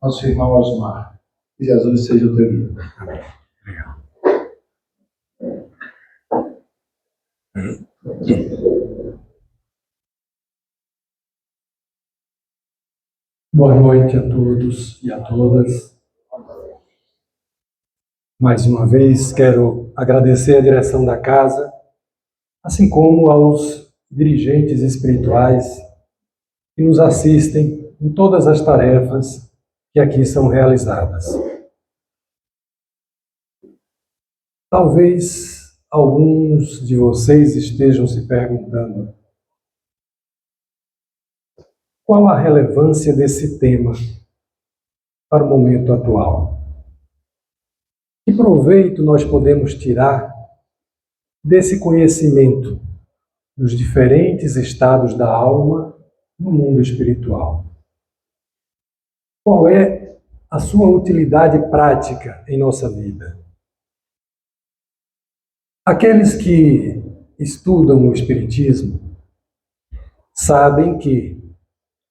nosso irmão Osmar. Que Jesus seja o teu guia. Amém. Boa noite a todos e a todas. Mais uma vez, quero agradecer a direção da casa, assim como aos dirigentes espirituais que nos assistem em todas as tarefas que aqui são realizadas. Talvez alguns de vocês estejam se perguntando qual a relevância desse tema para o momento atual. Que proveito nós podemos tirar desse conhecimento dos diferentes estados da alma no mundo espiritual? Qual é a sua utilidade prática em nossa vida? Aqueles que estudam o Espiritismo sabem que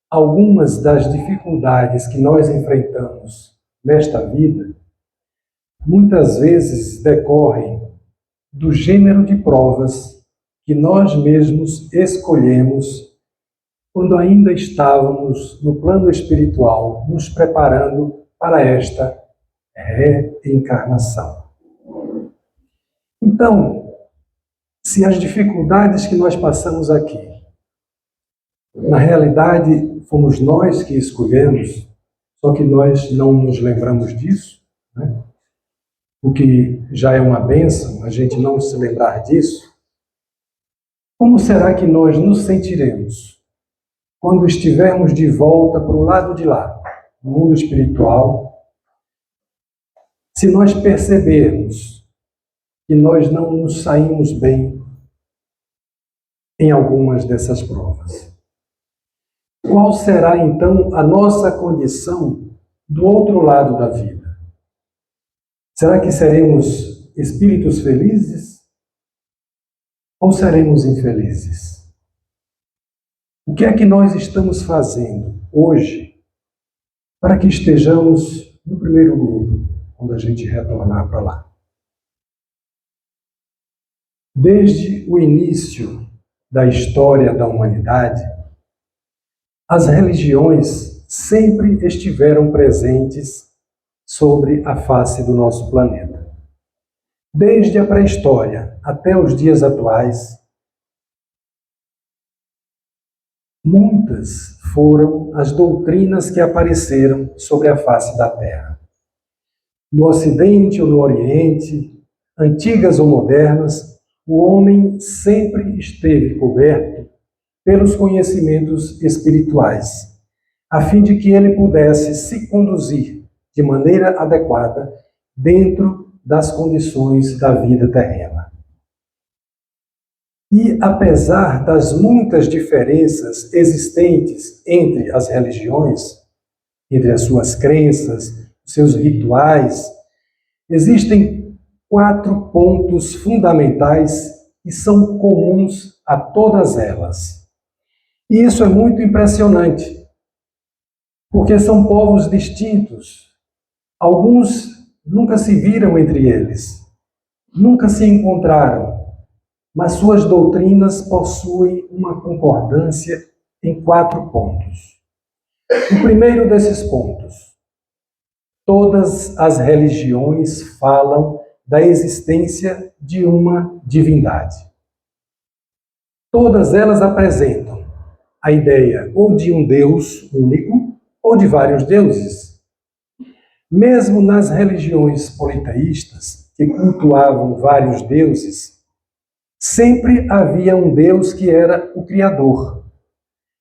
algumas das dificuldades que nós enfrentamos nesta vida muitas vezes decorrem do gênero de provas que nós mesmos escolhemos quando ainda estávamos no plano espiritual, nos preparando para esta reencarnação. Então, se as dificuldades que nós passamos aqui, na realidade, fomos nós que escolhemos, só que nós não nos lembramos disso, né? O que já é uma bênção, a gente não se lembrar disso. Como será que nós nos sentiremos quando estivermos de volta para o lado de lá, no mundo espiritual, se nós percebermos que nós não nos saímos bem em algumas dessas provas? Qual será, então, a nossa condição do outro lado da vida? Será que seremos espíritos felizes ou seremos infelizes? O que é que nós estamos fazendo hoje para que estejamos no primeiro grupo, quando a gente retornar para lá? Desde o início da história da humanidade, as religiões sempre estiveram presentes sobre a face do nosso planeta. Desde a pré-história até os dias atuais, muitas foram as doutrinas que apareceram sobre a face da Terra. No Ocidente ou no Oriente, antigas ou modernas, o homem sempre esteve coberto pelos conhecimentos espirituais, a fim de que ele pudesse se conduzir de maneira adequada dentro das condições da vida terrena. E apesar das muitas diferenças existentes entre as religiões, entre as suas crenças, seus rituais, existem 4 pontos fundamentais que são comuns a todas elas. E isso é muito impressionante, porque são povos distintos. Alguns nunca se viram entre eles, nunca se encontraram, mas suas doutrinas possuem uma concordância em 4 pontos. O primeiro desses pontos: todas as religiões falam da existência de uma divindade. Todas elas apresentam a ideia ou de um Deus único ou de vários deuses. Mesmo nas religiões politeístas, que cultuavam vários deuses, sempre havia um Deus que era o Criador,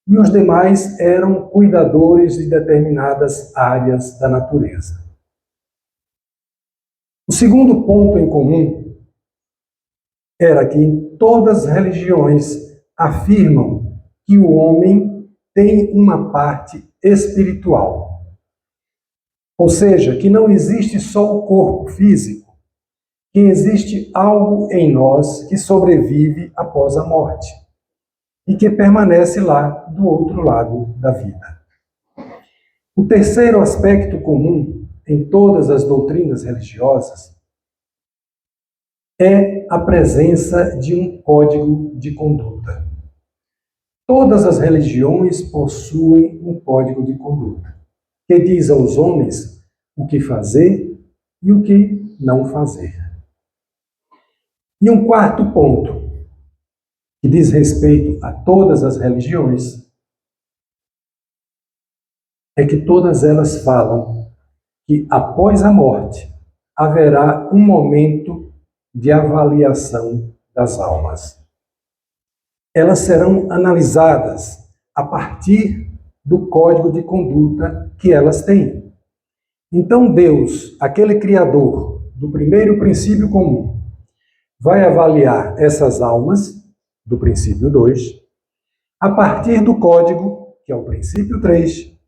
e os demais eram cuidadores de determinadas áreas da natureza. O segundo ponto em comum era que todas as religiões afirmam que o homem tem uma parte espiritual. Ou seja, que não existe só o corpo físico, que existe algo em nós que sobrevive após a morte e que permanece lá do outro lado da vida. O terceiro aspecto comum em todas as doutrinas religiosas é a presença de um código de conduta. Todas as religiões possuem um código de conduta, que diz aos homens o que fazer e o que não fazer. E um quarto ponto, que diz respeito a todas as religiões, é que todas elas falam que após a morte haverá um momento de avaliação das almas. Elas serão analisadas a partir do código de conduta que elas têm. Então Deus, aquele Criador do primeiro princípio comum, vai avaliar essas almas, do princípio 2, a partir do código, que é o princípio 3,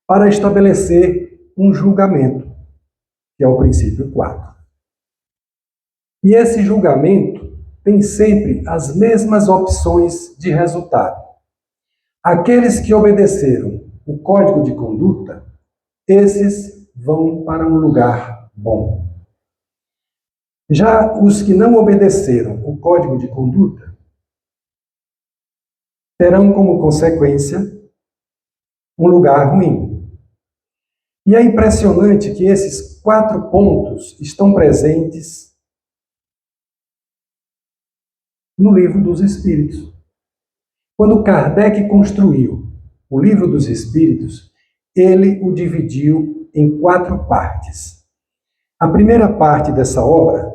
para estabelecer um julgamento, que é o princípio 4. E esse julgamento tem sempre as mesmas opções de resultado. Aqueles que obedeceram o código de conduta, esses vão para um lugar bom. Já os que não obedeceram o código de conduta terão como consequência um lugar ruim. E é impressionante que esses 4 pontos estão presentes no Livro dos Espíritos. Quando Kardec construiu o Livro dos Espíritos, ele o dividiu em 4 partes. A primeira parte dessa obra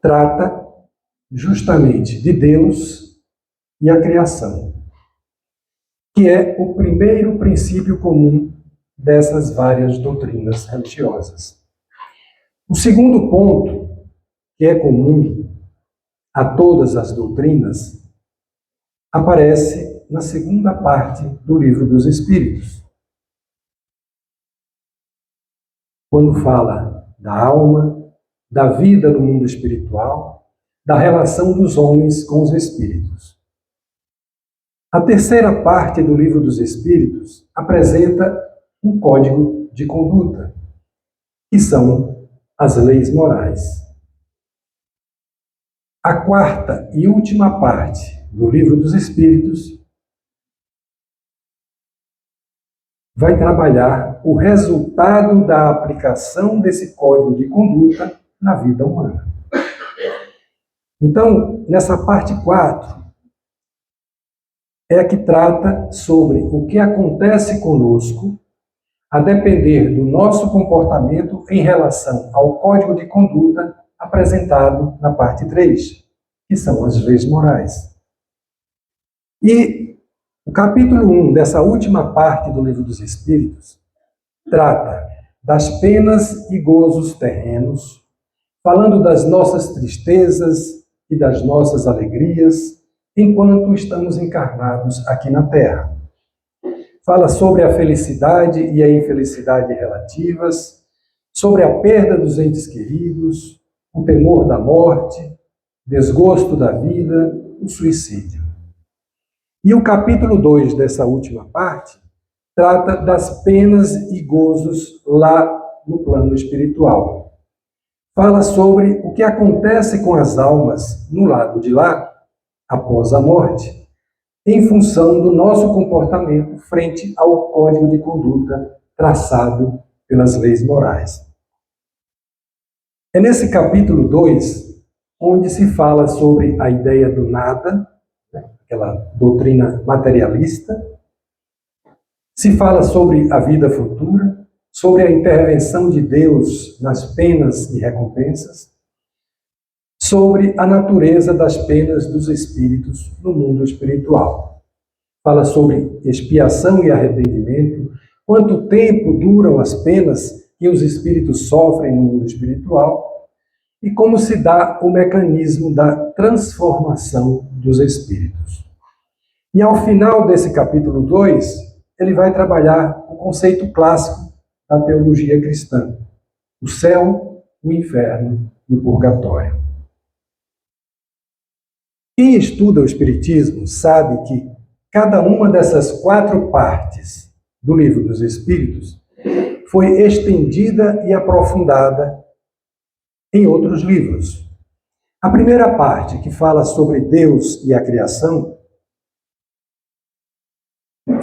trata justamente de Deus e a criação, que é o primeiro princípio comum dessas várias doutrinas religiosas. O segundo ponto, que é comum a todas as doutrinas, aparece na segunda parte do Livro dos Espíritos, quando fala da alma, da vida no mundo espiritual, da relação dos homens com os espíritos. A terceira parte do Livro dos Espíritos apresenta um código de conduta, que são as leis morais. A quarta e última parte do Livro dos Espíritos vai trabalhar o resultado da aplicação desse código de conduta na vida humana. Então, nessa parte 4, é a que trata sobre o que acontece conosco a depender do nosso comportamento em relação ao código de conduta apresentado na parte 3, que são as leis morais. E o capítulo 1 dessa última parte do Livro dos Espíritos trata das penas e gozos terrenos, falando das nossas tristezas e das nossas alegrias enquanto estamos encarnados aqui na Terra. Fala sobre a felicidade e a infelicidade relativas, sobre a perda dos entes queridos, o temor da morte, desgosto da vida, o suicídio. E o capítulo 2 dessa última parte trata das penas e gozos lá no plano espiritual. Fala sobre o que acontece com as almas no lado de lá, após a morte, em função do nosso comportamento frente ao código de conduta traçado pelas leis morais. É nesse capítulo 2 onde se fala sobre a ideia do nada, aquela doutrina materialista, se fala sobre a vida futura, sobre a intervenção de Deus nas penas e recompensas, sobre a natureza das penas dos espíritos no mundo espiritual. Fala sobre expiação e arrependimento, quanto tempo duram as penas que os espíritos sofrem no mundo espiritual e como se dá o mecanismo da transformação dos espíritos. E ao final desse capítulo 2, ele vai trabalhar o conceito clássico da teologia cristã: o céu, o inferno e o purgatório. Quem estuda o Espiritismo sabe que cada uma dessas 4 partes do Livro dos Espíritos foi estendida e aprofundada em outros livros. A primeira parte, que fala sobre Deus e a criação,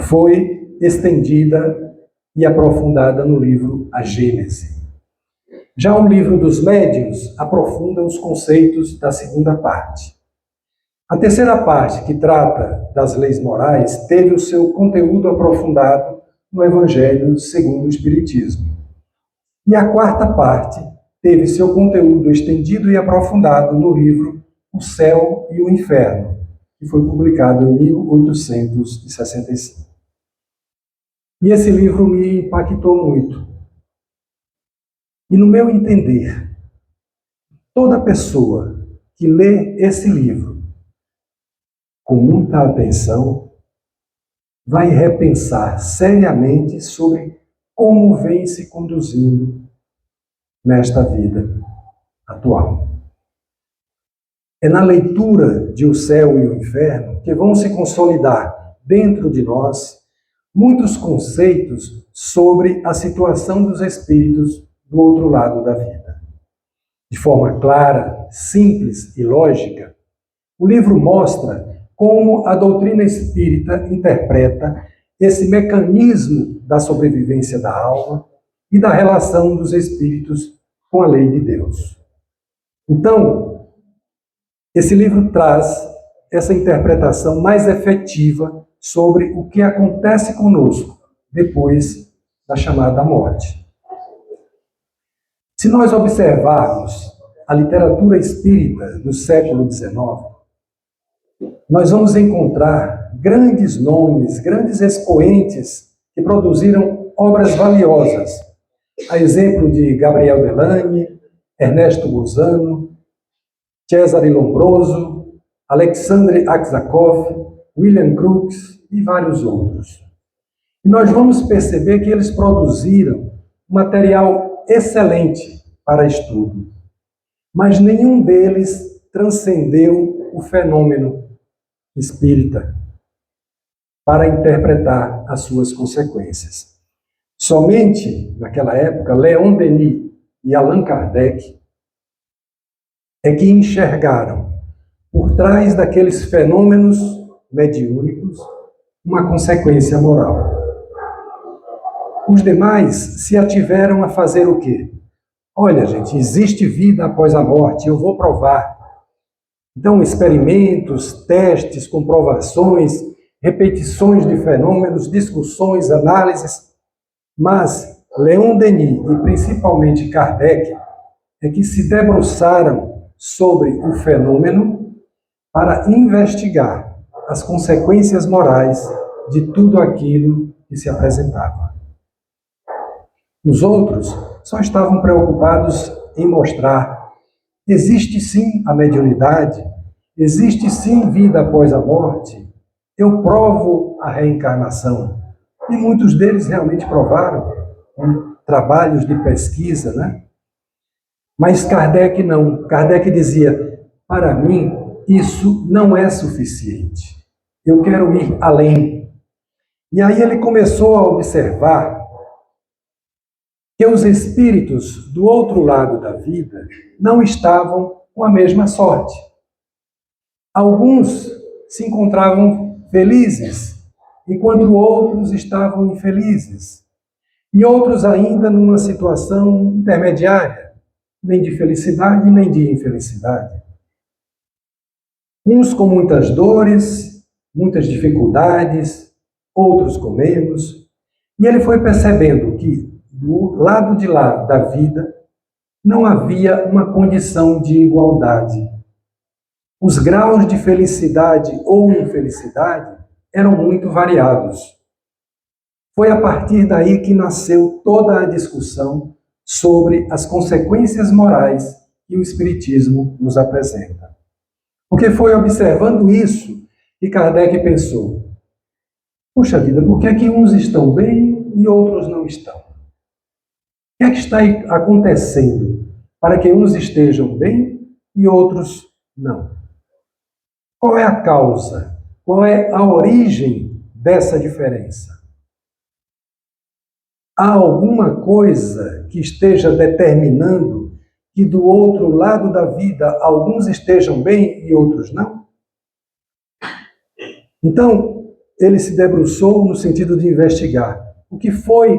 foi estendida e aprofundada no livro A Gênese. Já o livro dos Médiuns aprofunda os conceitos da segunda parte. A terceira parte, que trata das leis morais, teve o seu conteúdo aprofundado no Evangelho segundo o Espiritismo. E a quarta parte teve seu conteúdo estendido e aprofundado no livro O Céu e o Inferno, que foi publicado em 1865. E esse livro me impactou muito. E no meu entender, toda pessoa que lê esse livro com muita atenção vai repensar seriamente sobre como vem se conduzindo nesta vida atual. É na leitura de O Céu e o Inferno que vão se consolidar dentro de nós muitos conceitos sobre a situação dos espíritos do outro lado da vida. De forma clara, simples e lógica, o livro mostra como a doutrina espírita interpreta esse mecanismo da sobrevivência da alma e da relação dos espíritos com a lei de Deus. Então, esse livro traz essa interpretação mais efetiva sobre o que acontece conosco depois da chamada morte. Se nós observarmos a literatura espírita do século XIX, nós vamos encontrar grandes nomes, grandes expoentes que produziram obras valiosas. A exemplo de Gabriel Delany, Ernesto Bozano, Cesare Lombroso, Alexandre Aksakov, William Crookes e vários outros. E nós vamos perceber que eles produziram material excelente para estudo, mas nenhum deles transcendeu o fenômeno espírita para interpretar as suas consequências. Somente, naquela época, Leon Denis e Allan Kardec é que enxergaram, por trás daqueles fenômenos mediúnicos, uma consequência moral. Os demais se ativeram a fazer o quê? Olha, gente, existe vida após a morte, eu vou provar. Então, experimentos, testes, comprovações, repetições de fenômenos, discussões, análises. Mas Leon Denis e principalmente Kardec é que se debruçaram sobre o fenômeno para investigar as consequências morais de tudo aquilo que se apresentava. Os outros só estavam preocupados em mostrar: existe sim a mediunidade, existe sim vida após a morte, eu provo a reencarnação. E muitos deles realmente provaram, com trabalhos de pesquisa, né? Mas Kardec não. Kardec dizia: para mim, isso não é suficiente. Eu quero ir além. E aí ele começou a observar que os espíritos do outro lado da vida não estavam com a mesma sorte. Alguns se encontravam felizes, enquanto outros estavam infelizes. E outros ainda numa situação intermediária, nem de felicidade, nem de infelicidade. Uns com muitas dores, muitas dificuldades, outros com menos. E ele foi percebendo que do lado de lá da vida não havia uma condição de igualdade. Os graus de felicidade ou infelicidade eram muito variados. Foi a partir daí que nasceu toda a discussão sobre as consequências morais que o Espiritismo nos apresenta. Porque foi observando isso que Kardec pensou: puxa vida, por que é que uns estão bem e outros não estão? O que é que está acontecendo para que uns estejam bem e outros não? Qual é a causa? qual é a origem dessa diferença? Há alguma coisa que esteja determinando que do outro lado da vida alguns estejam bem e outros não? Então, ele se debruçou no sentido de investigar o que foi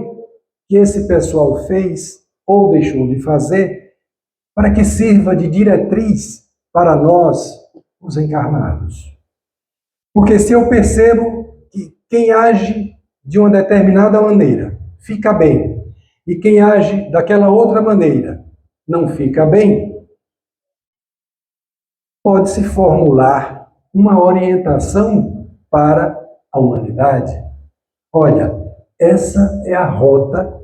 que esse pessoal fez ou deixou de fazer para que sirva de diretriz para nós, os encarnados. Porque se eu percebo que quem age de uma determinada maneira fica bem, e quem age daquela outra maneira não fica bem, pode-se formular uma orientação para a humanidade. Olha, essa é a rota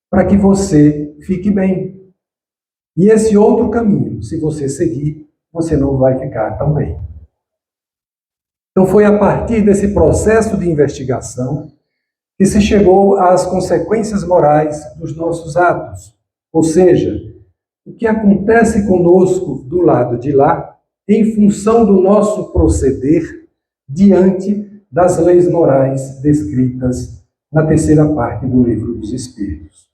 para que você fique bem. E esse outro caminho, se você seguir, você não vai ficar tão bem. Então foi a partir desse processo de investigação que se chegou às consequências morais dos nossos atos. Ou seja, o que acontece conosco do lado de lá, em função do nosso proceder diante das leis morais descritas na terceira parte do Livro dos Espíritos.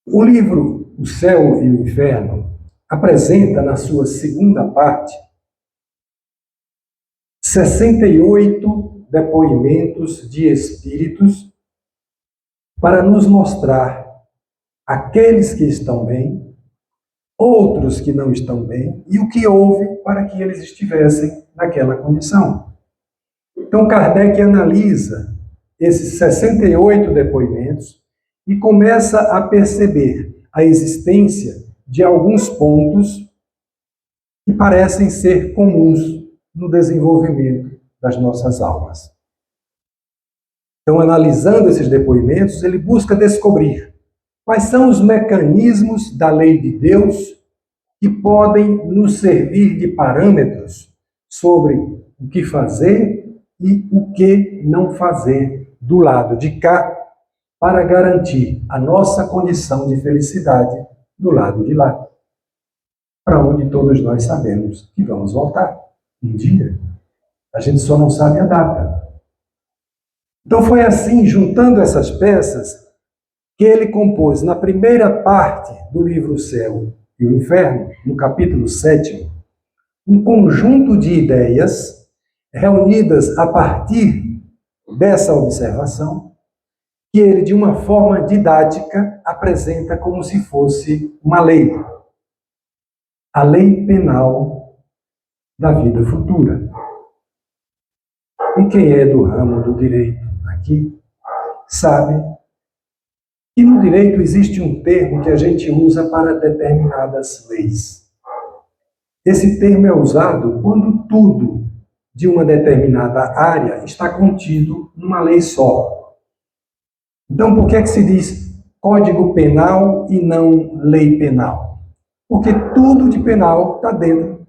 O livro O Céu e o Inferno apresenta, na sua segunda parte, 68 depoimentos de espíritos para nos mostrar aqueles que estão bem, outros que não estão bem e o que houve para que eles estivessem naquela condição. Então, Kardec analisa esses 68 depoimentos e começa a perceber a existência de alguns pontos que parecem ser comuns no desenvolvimento das nossas almas. Então, analisando esses depoimentos, ele busca descobrir quais são os mecanismos da lei de Deus que podem nos servir de parâmetros sobre o que fazer e o que não fazer do lado de cá para garantir a nossa condição de felicidade do lado de lá, para onde todos nós sabemos que vamos voltar um dia. A gente só não sabe a data. Então foi assim, juntando essas peças, que ele compôs na primeira parte do livro O Céu e o Inferno, no capítulo 7, um conjunto de ideias reunidas a partir dessa observação, que ele, de uma forma didática, apresenta como se fosse uma lei. A lei penal da vida futura. E quem é do ramo do direito aqui, sabe que no direito existe um termo que a gente usa para determinadas leis. Esse termo é usado quando tudo de uma determinada área está contido numa lei só. Então, por que é que se diz Código Penal e não lei penal? Porque tudo de penal está dentro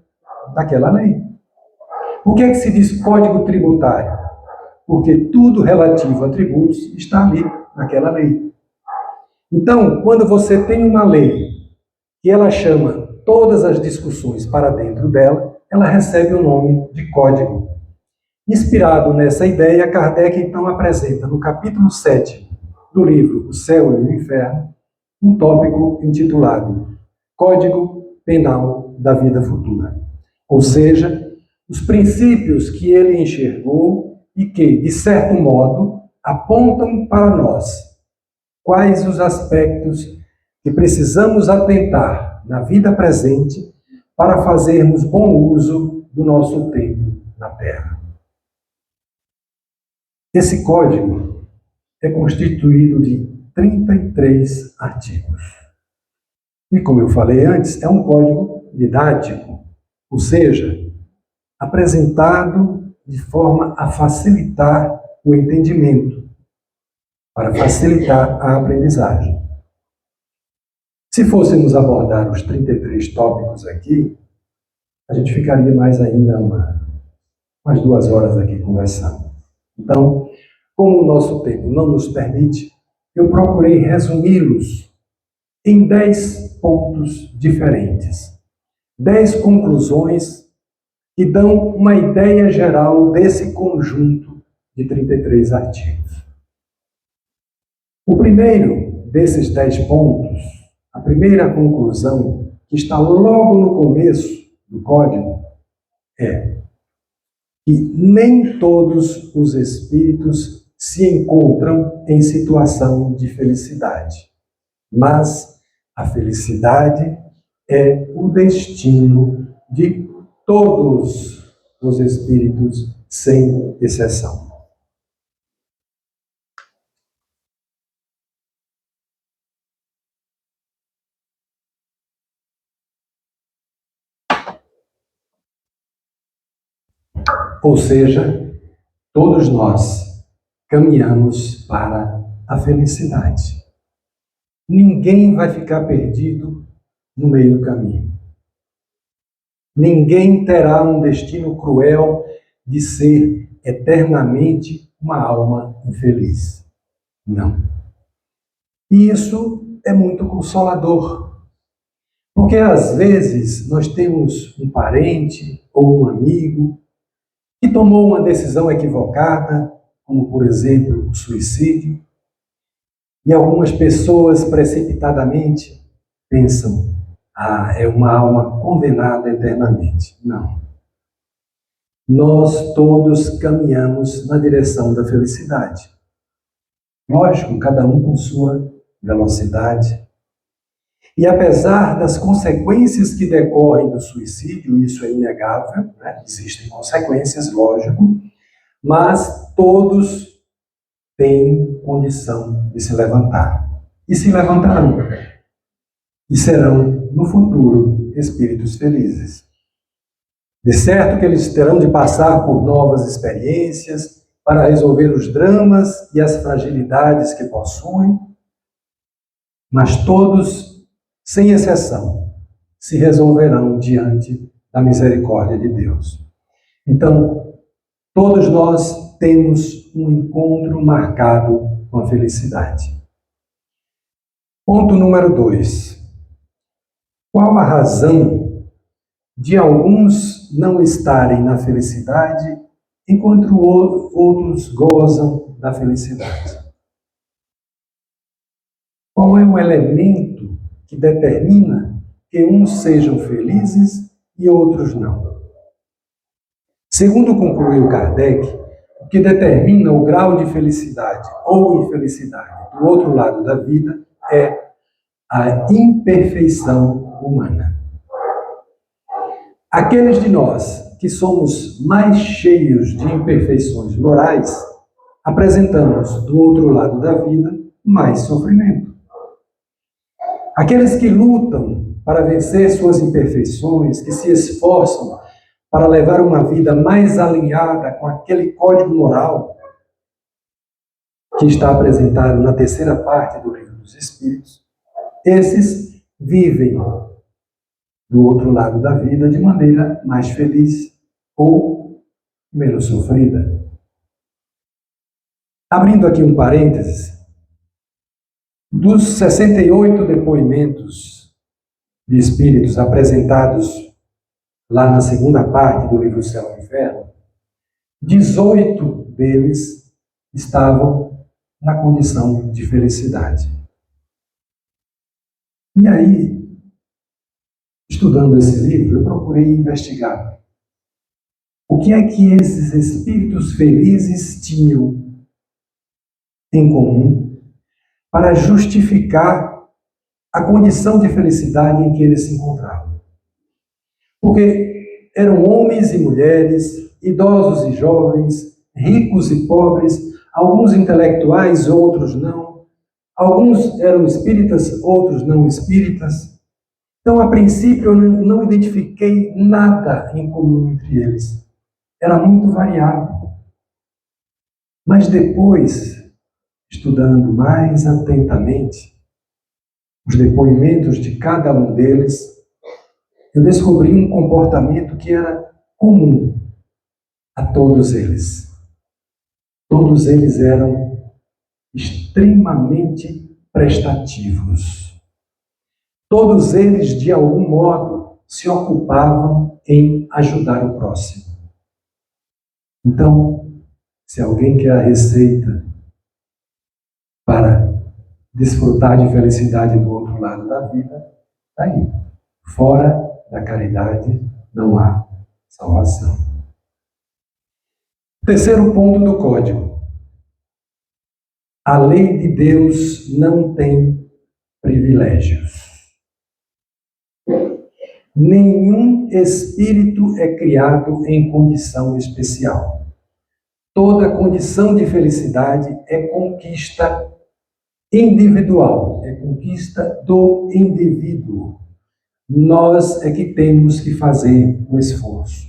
daquela lei. Por que é que se diz Código Tributário? Porque tudo relativo a tributos está ali naquela lei. Então, quando você tem uma lei e ela chama todas as discussões para dentro dela, ela recebe o nome de código. Inspirado nessa ideia, Kardec então apresenta no capítulo 7 do livro O Céu e o Inferno um tópico intitulado Código Penal da Vida Futura. Ou seja, os princípios que ele enxergou e que, de certo modo, apontam para nós quais os aspectos que precisamos atentar na vida presente para fazermos bom uso do nosso tempo na Terra. Esse código é constituído de 33 artigos. E, como eu falei antes, é um código didático, ou seja, apresentado de forma a facilitar o entendimento, para facilitar a aprendizagem. Se fôssemos abordar os 33 tópicos aqui, a gente ficaria mais ainda umas 2 horas aqui conversando. Então, como o nosso tempo não nos permite, eu procurei resumi-los em 10 pontos diferentes. 10 conclusões que dão uma ideia geral desse conjunto de 33 artigos. O primeiro desses 10 pontos, a primeira conclusão, que está logo no começo do código, é que nem todos os espíritos se encontram em situação de felicidade, mas a felicidade é o destino de todos os espíritos, sem exceção. Ou seja, todos nós caminhamos para a felicidade. Ninguém vai ficar perdido no meio do caminho. Ninguém terá um destino cruel de ser eternamente uma alma infeliz. Não. E isso é muito consolador. Porque às vezes nós temos um parente ou um amigo que tomou uma decisão equivocada, como por exemplo o suicídio, e algumas pessoas precipitadamente pensam: é uma alma condenada eternamente. Não. Nós todos caminhamos na direção da felicidade. Lógico, cada um com sua velocidade. E apesar das consequências que decorrem do suicídio, isso é inegável, né? Existem consequências, lógico, mas todos têm condição de se levantar. E se levantarão. E serão, no futuro, espíritos felizes. De certo que eles terão de passar por novas experiências para resolver os dramas e as fragilidades que possuem, mas todos, sem exceção, se resolverão diante da misericórdia de Deus. Então, todos nós temos um encontro marcado com a felicidade. Ponto número 2. Qual a razão de alguns não estarem na felicidade enquanto outros gozam da felicidade? Qual é o elemento que determina que uns sejam felizes e outros não? Segundo concluiu Kardec, o que determina o grau de felicidade ou infelicidade do outro lado da vida é a imperfeição humana. Aqueles de nós que somos mais cheios de imperfeições morais, apresentamos do outro lado da vida mais sofrimento. Aqueles que lutam para vencer suas imperfeições, que se esforçam para levar uma vida mais alinhada com aquele código moral que está apresentado na terceira parte do Livro dos Espíritos, esses vivem do outro lado da vida de maneira mais feliz ou menos sofrida. Abrindo aqui um parênteses, dos 68 depoimentos de espíritos apresentados lá na segunda parte do livro Céu e Inferno, 18 deles estavam na condição de felicidade. E aí, estudando esse livro, eu procurei investigar o que é que esses espíritos felizes tinham em comum para justificar a condição de felicidade em que eles se encontravam. Porque eram homens e mulheres, idosos e jovens, ricos e pobres, alguns intelectuais, outros não. Alguns eram espíritas, outros não espíritas. Então, a princípio, eu não identifiquei nada em comum entre eles. Era muito variado. Mas depois, estudando mais atentamente os depoimentos de cada um deles, eu descobri um comportamento que era comum a todos eles. Todos eles eram extremamente prestativos. Todos eles, de algum modo, se ocupavam em ajudar o próximo. Então, se alguém quer a receita para desfrutar de felicidade do outro lado da vida, está aí. Fora da caridade não há salvação. Terceiro ponto do código. A lei de Deus não tem privilégios. Nenhum espírito é criado em condição especial. Toda condição de felicidade é conquista individual, é conquista do indivíduo. Nós é que temos que fazer o esforço.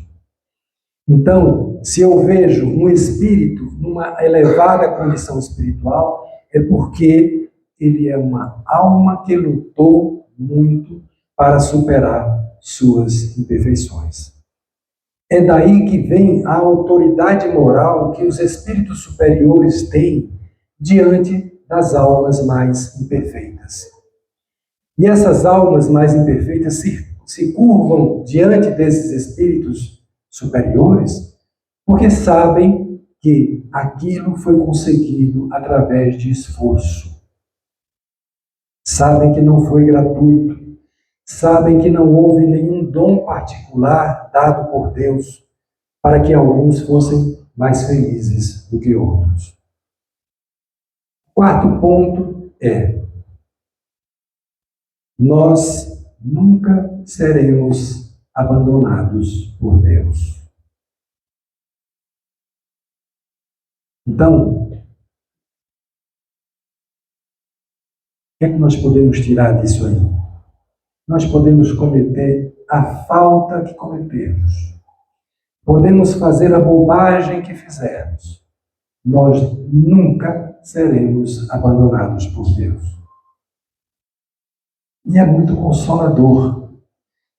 Então, se eu vejo um espírito numa elevada condição espiritual, é porque ele é uma alma que lutou muito para superar suas imperfeições. É daí que vem a autoridade moral que os espíritos superiores têm diante das almas mais imperfeitas. E essas almas mais imperfeitas se curvam diante desses espíritos superiores porque sabem que aquilo foi conseguido através de esforço. Sabem que não foi gratuito. Sabem que não houve nenhum dom particular dado por Deus para que alguns fossem mais felizes do que outros. Quarto ponto é: nós nunca seremos abandonados por Deus. Então, o que é que nós podemos tirar disso aí? Nós podemos cometer a falta que cometemos. Podemos fazer a bobagem que fizermos. Nós nunca seremos abandonados por Deus. E é muito consolador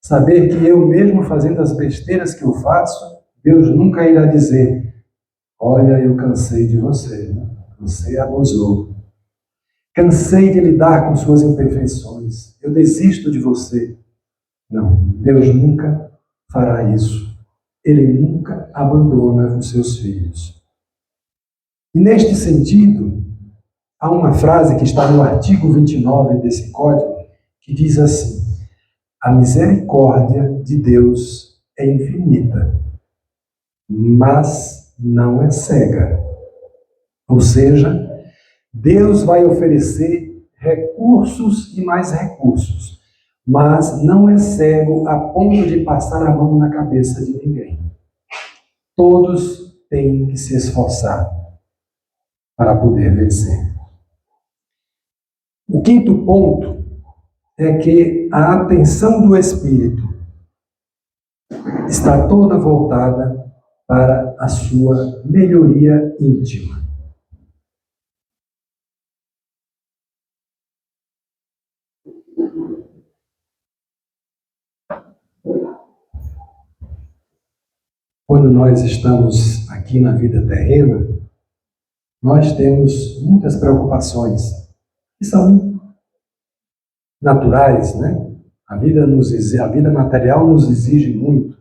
saber que eu mesmo fazendo as besteiras que eu faço, Deus nunca irá dizer: olha, eu cansei de você, você abusou. Cansei de lidar com suas imperfeições. Eu desisto de você. Não, Deus nunca fará isso. Ele nunca abandona os seus filhos. E neste sentido, há uma frase que está no artigo 29 desse código, que diz assim: a misericórdia de Deus é infinita, mas não é cega. Ou seja, Deus vai oferecer recursos e mais recursos, mas não é cego a ponto de passar a mão na cabeça de ninguém. Todos têm que se esforçar para poder vencer. O quinto ponto é que a atenção do espírito está toda voltada para a sua melhoria íntima. Quando nós estamos aqui na vida terrena, nós temos muitas preocupações que são naturais, né? A vida material nos exige muito.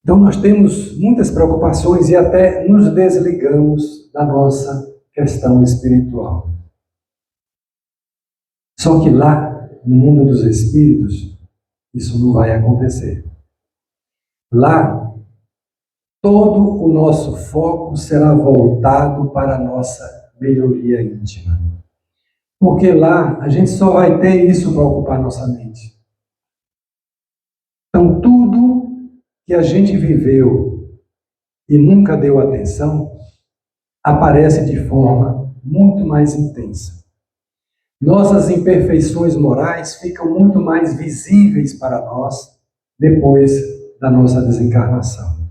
Então nós temos muitas preocupações e até nos desligamos da nossa questão espiritual. Só que lá, no mundo dos espíritos, isso não vai acontecer. Lá, todo o nosso foco será voltado para a nossa melhoria íntima. Porque lá a gente só vai ter isso para ocupar nossa mente. Então, tudo que a gente viveu e nunca deu atenção, aparece de forma muito mais intensa. Nossas imperfeições morais ficam muito mais visíveis para nós depois da nossa desencarnação.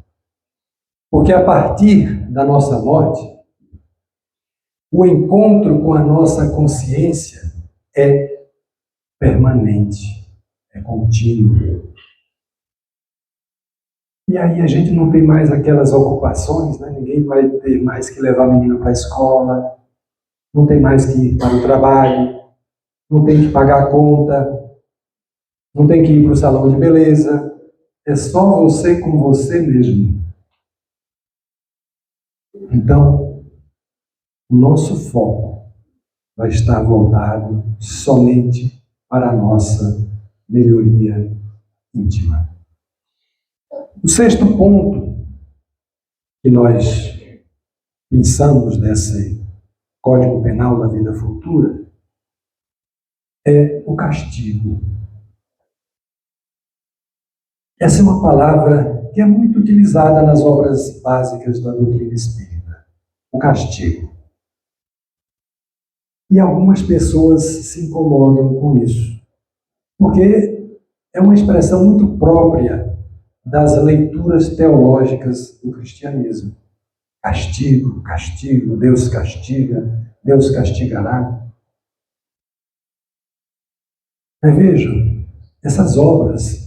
Porque a partir da nossa morte, o encontro com a nossa consciência é permanente, é contínuo. E aí a gente não tem mais aquelas ocupações, né? Ninguém vai ter mais que levar a menina para a escola, não tem mais que ir para o trabalho, não tem que pagar a conta, Não tem que ir para o salão de beleza. É só você com você mesmo. Então, o nosso foco vai estar voltado somente para a nossa melhoria íntima. O sexto ponto que nós pensamos nesse Código Penal da Vida Futura é o castigo. Essa é uma palavra que é muito utilizada nas obras básicas da doutrina espírita. O castigo. E algumas pessoas se incomodam com isso, porque é uma expressão muito própria das leituras teológicas do cristianismo. Castigo, castigo, Deus castiga, Deus castigará. Mas vejam, essas obras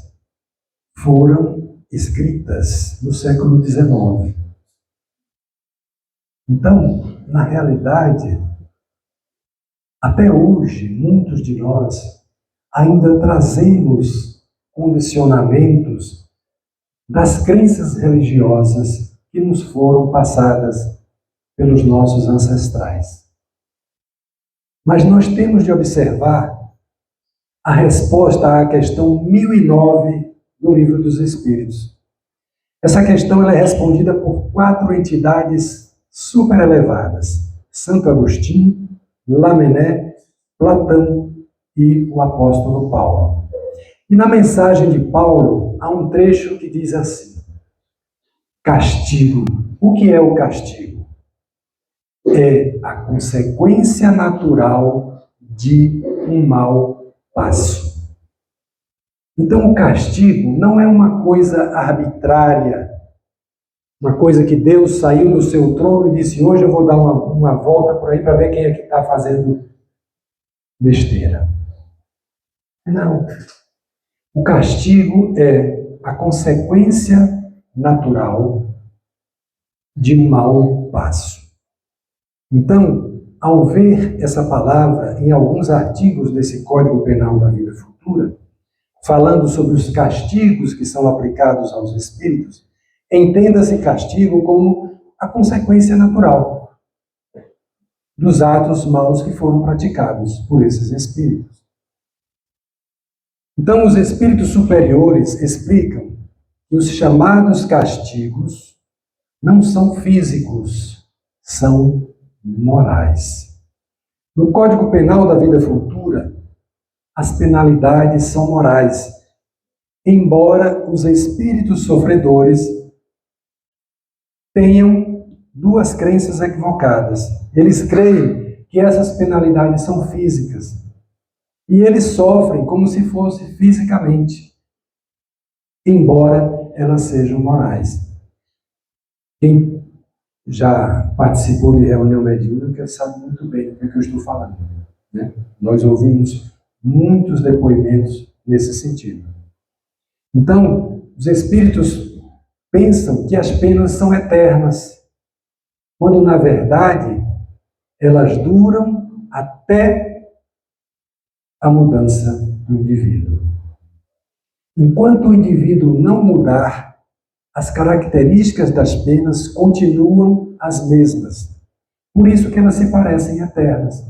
foram escritas no século XIX. Então, na realidade, até hoje, muitos de nós ainda trazemos condicionamentos das crenças religiosas que nos foram passadas pelos nossos ancestrais. Mas nós temos de observar a resposta à questão 1009 do Livro dos Espíritos. Essa questão ela é respondida por 4 entidades super elevadas: Santo Agostinho, Lamennais, Platão e o apóstolo Paulo. E na mensagem de Paulo há um trecho que diz assim: castigo. O que é o castigo? É a consequência natural de um mau passo. Então o castigo não é uma coisa arbitrária, uma coisa que Deus saiu do seu trono e disse: hoje eu vou dar uma volta por aí para ver quem é que está fazendo besteira. Não. O castigo é a consequência natural de um mau passo. Então, ao ver essa palavra em alguns artigos desse Código Penal da Vida Futura, falando sobre os castigos que são aplicados aos espíritos, entenda-se castigo como a consequência natural dos atos maus que foram praticados por esses espíritos. Então, os espíritos superiores explicam que os chamados castigos não são físicos, são morais. No Código Penal da Vida Futura, as penalidades são morais, embora os espíritos sofredores tenham 2 crenças equivocadas. Eles creem que essas penalidades são físicas e eles sofrem como se fosse fisicamente, embora elas sejam morais. Quem já participou de reunião mediúnica sabe muito bem do que eu estou falando, né? Nós ouvimos muitos depoimentos nesse sentido. Então, os espíritos pensam que as penas são eternas, quando na verdade elas duram até a mudança do indivíduo. Enquanto o indivíduo não mudar, as características das penas continuam as mesmas. Por isso que elas se parecem eternas.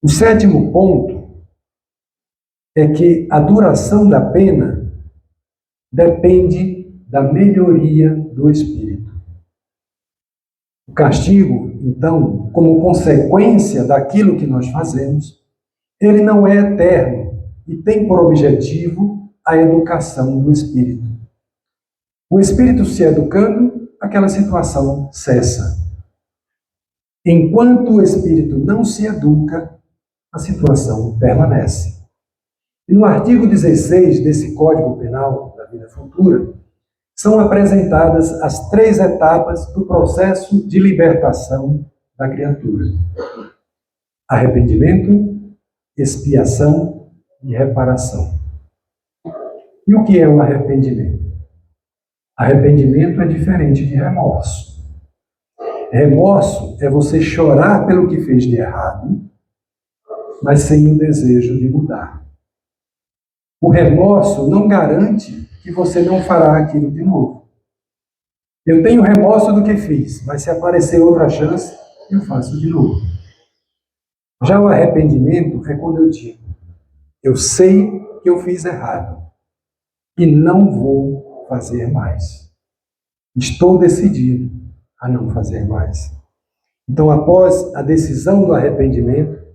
O 7º ponto é que a duração da pena depende da melhoria do espírito. O castigo, então, como consequência daquilo que nós fazemos, ele não é eterno e tem por objetivo a educação do espírito. O espírito se educando, aquela situação cessa. Enquanto o espírito não se educa, a situação permanece. E no artigo 16 desse Código Penal da Vida Futura, são apresentadas as 3 etapas do processo de libertação da criatura: arrependimento, expiação e reparação. E o que é o arrependimento? Arrependimento é diferente de remorso. Remorso é você chorar pelo que fez de errado, mas sem o desejo de mudar. O remorso não garante que você não fará aquilo de novo. Eu tenho remorso do que fiz, mas se aparecer outra chance, eu faço de novo. Já o arrependimento é quando eu digo, eu sei que eu fiz errado e não vou fazer mais. Estou decidido a não fazer mais. Então, após a decisão do arrependimento,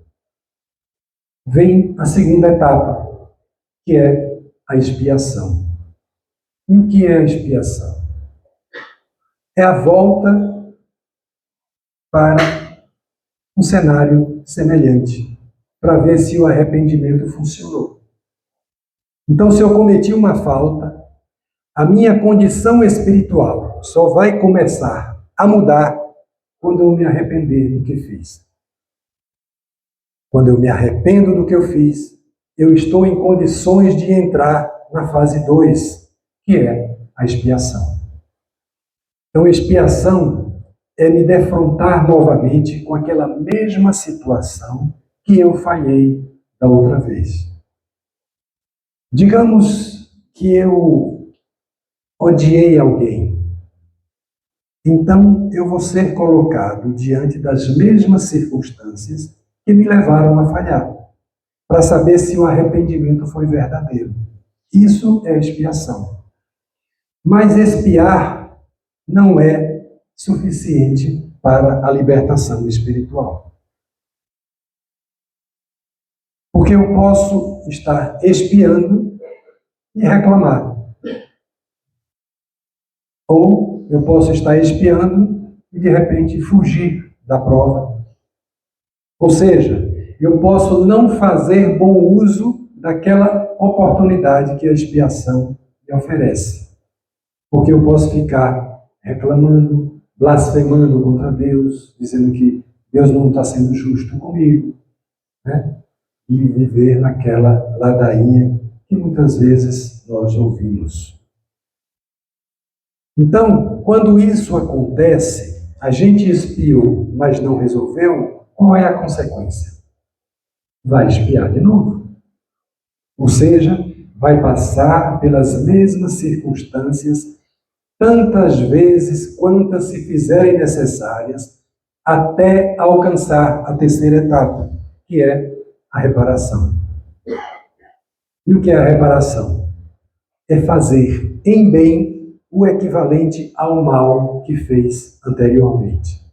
vem a segunda etapa, que é a expiação. E o que é a expiação? É a volta para um cenário semelhante, para ver se o arrependimento funcionou. Então, se eu cometi uma falta, a minha condição espiritual só vai começar a mudar quando eu me arrepender do que fiz. Quando eu me arrependo do que eu fiz, eu estou em condições de entrar na fase 2, que é a expiação. Então, expiação é me defrontar novamente com aquela mesma situação que eu falhei da outra vez. Digamos que eu odiei alguém. Então, eu vou ser colocado diante das mesmas circunstâncias que me levaram a falhar, para saber se o arrependimento foi verdadeiro. Isso é expiação. Mas expiar não é suficiente para a libertação espiritual. Porque eu posso estar expiando e reclamar. Ou eu posso estar expiando e, de repente, fugir da prova. Ou seja, eu posso não fazer bom uso daquela oportunidade que a expiação me oferece. Porque eu posso ficar reclamando, blasfemando contra Deus, dizendo que Deus não está sendo justo comigo, né? E viver naquela ladainha que muitas vezes nós ouvimos. Então, quando isso acontece, a gente expiou, mas não resolveu, qual é a consequência? Vai expiar de novo. Ou seja, vai passar pelas mesmas circunstâncias tantas vezes quantas se fizerem necessárias até alcançar a terceira etapa, que é a reparação. E o que é a reparação? É fazer em bem o equivalente ao mal que fez anteriormente.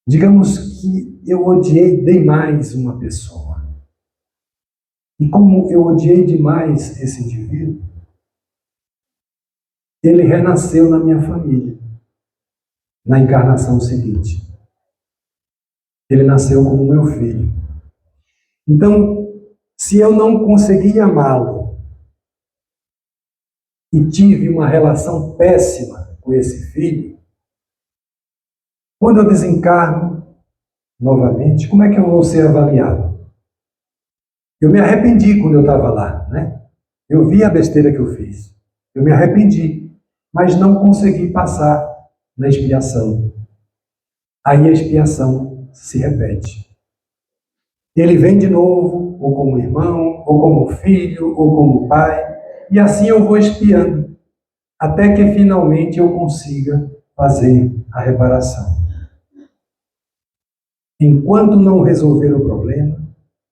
Digamos que eu odiei demais uma pessoa. E como eu odiei demais esse indivíduo, ele renasceu na minha família, na encarnação seguinte. Ele nasceu como meu filho. Então, se eu não consegui amá-lo e tive uma relação péssima com esse filho, quando eu desencarno novamente, como é que eu vou ser avaliado? Eu me arrependi quando eu estava lá, né? Eu vi a besteira que eu fiz. Eu me arrependi, mas não consegui passar na expiação. Aí a expiação se repete. Ele vem de novo, ou como irmão, ou como filho, ou como pai, e assim eu vou expiando, até que finalmente eu consiga fazer a reparação. Enquanto não resolver o problema,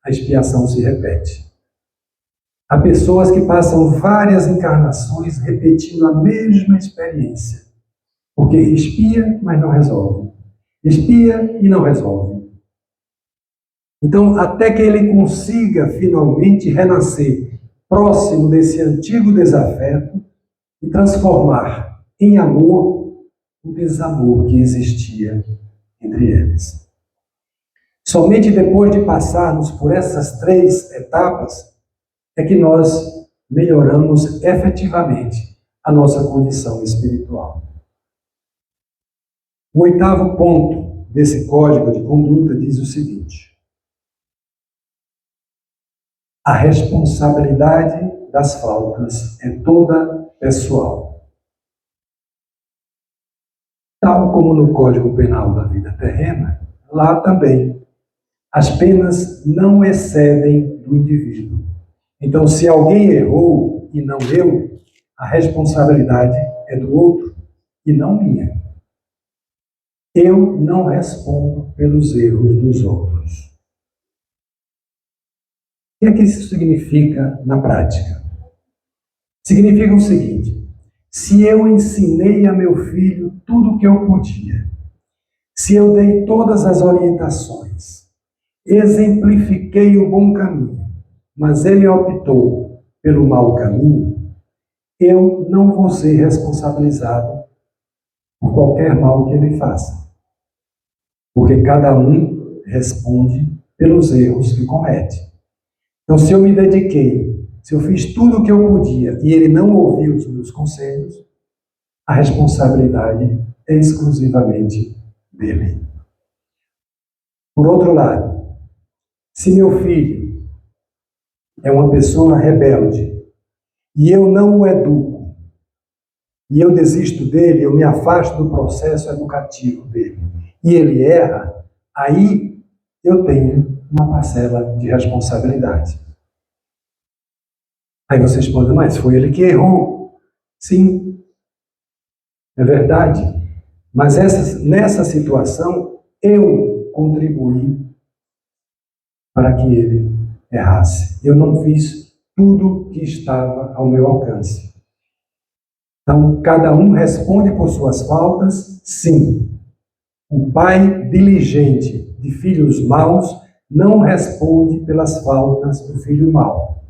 a expiação se repete. Há pessoas que passam várias encarnações repetindo a mesma experiência, porque expia, mas não resolve. Expia e não resolve. Então, até que ele consiga finalmente renascer próximo desse antigo desafeto e transformar em amor o desamor que existia entre eles. Somente depois de passarmos por essas 3 etapas é que nós melhoramos efetivamente a nossa condição espiritual. O 8º ponto desse código de conduta diz o seguinte: a responsabilidade das faltas é toda pessoal. Tal como no Código Penal da vida terrena, lá também as penas não excedem do indivíduo. Então, se alguém errou e não eu, a responsabilidade é do outro e não minha. Eu não respondo pelos erros dos outros. O que é que isso significa na prática? Significa o seguinte: se eu ensinei a meu filho tudo o que eu podia, se eu dei todas as orientações, exemplifiquei o bom caminho, mas ele optou pelo mau caminho, eu não vou ser responsabilizado por qualquer mal que ele faça. Porque cada um responde pelos erros que comete. Então, se eu me dediquei, se eu fiz tudo o que eu podia e ele não ouviu os meus conselhos, a responsabilidade é exclusivamente dele. Por outro lado, se meu filho é uma pessoa rebelde e eu não o educo, e eu desisto dele, eu me afasto do processo educativo dele, e ele erra, aí eu tenho uma parcela de responsabilidade. Aí vocês podem, mas foi ele que errou. Sim, é verdade. Mas nessa situação, eu contribuí para que ele errasse. Eu não fiz tudo que estava ao meu alcance. Então, cada um responde por suas faltas, sim. O pai diligente de filhos maus não responde pelas faltas do filho mau.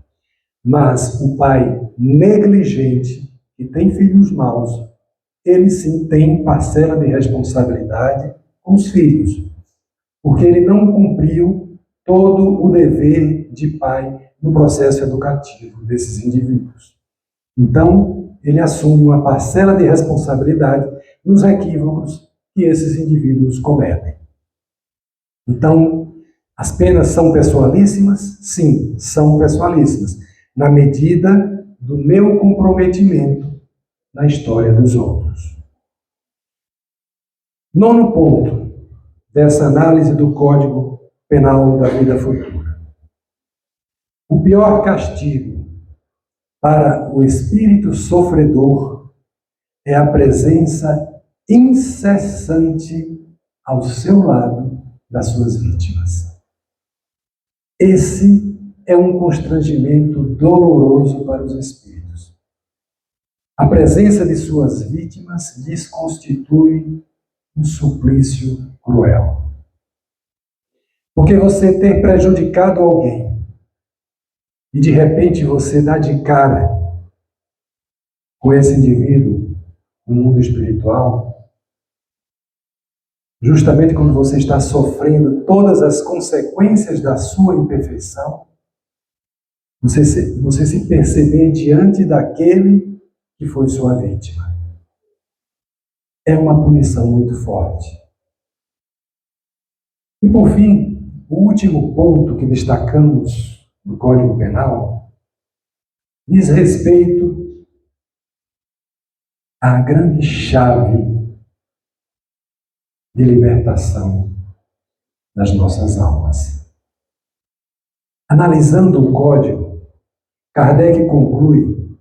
Mas o pai negligente, que tem filhos maus, ele sim tem parcela de responsabilidade com os filhos, porque ele não cumpriu todo o dever de pai no processo educativo desses indivíduos. Então, ele assume uma parcela de responsabilidade nos equívocos que esses indivíduos cometem. Então, as penas são pessoalíssimas? Sim, são pessoalíssimas, na medida do meu comprometimento na história dos outros. Nono ponto dessa análise do Código Penal da Vida Futura. O pior castigo para o espírito sofredor é a presença incessante ao seu lado das suas vítimas. Esse é um constrangimento doloroso para os espíritos. A presença de suas vítimas lhes constitui um suplício cruel. Porque você ter prejudicado alguém e de repente você dá de cara com esse indivíduo no mundo espiritual, justamente quando você está sofrendo todas as consequências da sua imperfeição, você se perceber diante daquele que foi sua vítima. É uma punição muito forte. E por fim, o último ponto que destacamos no Código Penal diz respeito à grande chave de libertação das nossas almas. Analisando o Código, Kardec conclui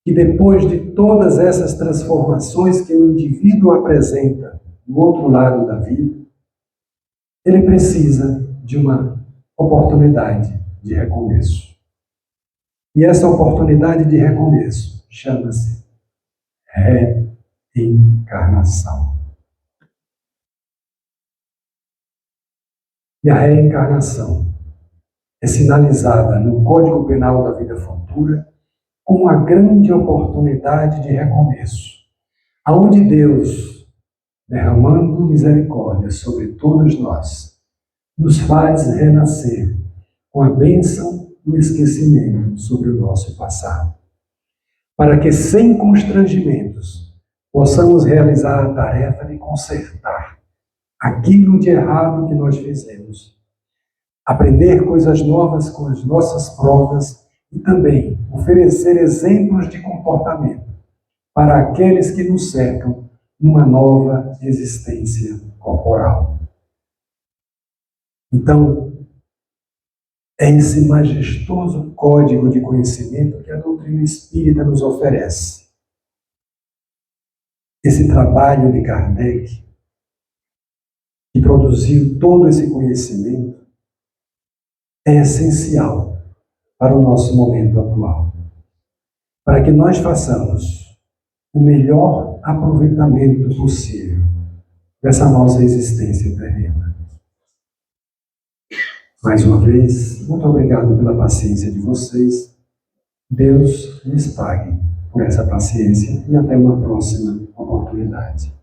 que depois de todas essas transformações que o indivíduo apresenta no outro lado da vida, ele precisa de uma oportunidade de recomeço. E essa oportunidade de recomeço chama-se reencarnação. E a reencarnação é sinalizada no Código Penal da Vida Futura como uma grande oportunidade de recomeço, aonde Deus, derramando misericórdia sobre todos nós, nos faz renascer com a bênção do esquecimento sobre o nosso passado, para que, sem constrangimentos, possamos realizar a tarefa de consertar aquilo de errado que nós fizemos, aprender coisas novas com as nossas provas e também oferecer exemplos de comportamento para aqueles que nos cercam numa nova existência corporal. Então, É esse majestoso código de conhecimento que a doutrina espírita nos oferece. Esse trabalho de Kardec, que produziu todo esse conhecimento, é essencial para o nosso momento atual, para que nós façamos o melhor aproveitamento possível dessa nossa existência terrena. Mais uma vez, muito obrigado pela paciência de vocês. Deus lhes pague por essa paciência e até uma próxima oportunidade.